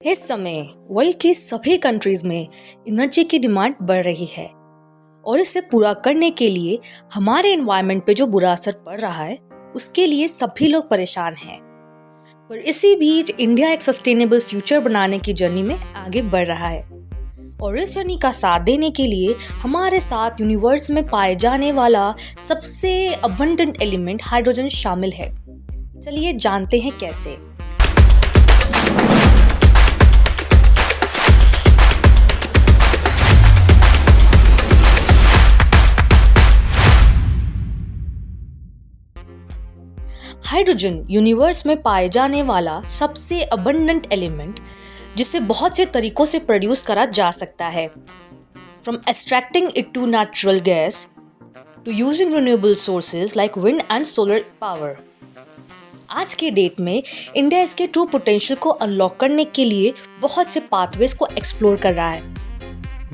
इस समय वर्ल्ड की सभी कंट्रीज में एनर्जी की डिमांड बढ़ रही है और इसे पूरा करने के लिए हमारे एनवायरनमेंट पे जो बुरा असर पड़ रहा है उसके लिए सभी लोग परेशान हैं। पर इसी बीच इंडिया एक सस्टेनेबल फ्यूचर बनाने की जर्नी में आगे बढ़ रहा है और इस जर्नी का साथ देने के लिए हमारे साथ यूनिवर्स में पाए जाने वाला सबसे अबंडेंट एलिमेंट हाइड्रोजन शामिल है। चलिए जानते हैं कैसे। हाइड्रोजन यूनिवर्स में पाए जाने वाला सबसे अबंडेंट एलिमेंट जिसे बहुत से तरीकों से प्रोड्यूस करा जा सकता है, from extracting it to natural gas to using renewable sources like wind and solar power. आज के डेट में इंडिया इसके ट्रू पोटेंशियल को अनलॉक करने के लिए बहुत से पाथवेज को एक्सप्लोर कर रहा है।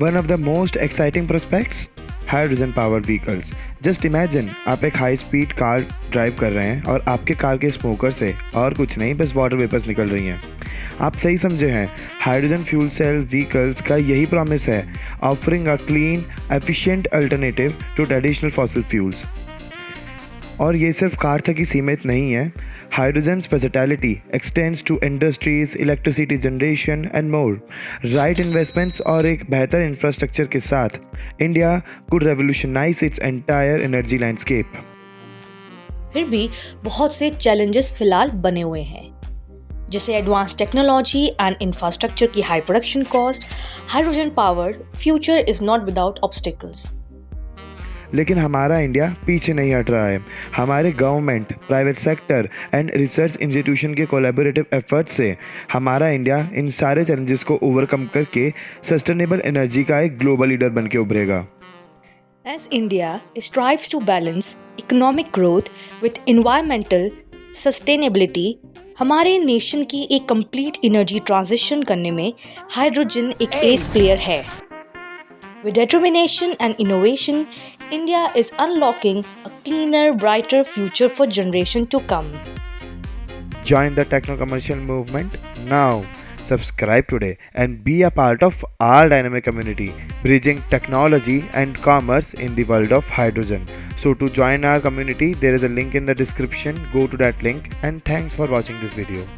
One of the most exciting prospects, hydrogen power vehicles. Just imagine आप एक हाई स्पीड कार ड्राइव कर रहे हैं और आपके कार के स्मोकर से और कुछ नहीं बस वाटर वेपर्स निकल रही हैं। आप सही समझे हैं, हाइड्रोजन फ्यूल सेल व्हीकल्स का यही प्रॉमिस है, offering a clean efficient alternative to traditional fossil fuels. और ये सिर्फ कार तक ही सीमित नहीं है। Hydrogen's versatility extends to industries, electricity generation and more. Right investments और एक बेहतर इंफ्रास्ट्रक्चर के साथ India could revolutionise its entire energy landscape. फिर भी बहुत से चैलेंजेस फिलहाल बने हुए हैं, जैसे एडवांस टेक्नोलॉजी एंड इंफ्रास्ट्रक्चर की high production cost. Hydrogen power future is not without obstacles. लेकिन हमारा इंडिया पीछे नहीं हट रहा है। हमारे government, private sector and research institution के कोलैबोरेटिव एफर्ट से हमारा इंडिया इन सारे चैलेंजेस को ओवरकम करके सस्टेनेबल एनर्जी का एक ग्लोबल लीडर बन के उभरेगा। As India strives to balance economic growth with environmental sustainability, हमारे नेशन की एक कंप्लीट एनर्जी ट्रांजिशन करने में हाइड्रोजन एक एस प्लेयर है। With determination and innovation, India is unlocking a cleaner, brighter future for generation to come. Join the techno-commercial movement now. Subscribe today and be a part of our dynamic community, bridging technology and commerce in the world of hydrogen. So to join our community, there is a link in the description. Go to that link and thanks for watching this video.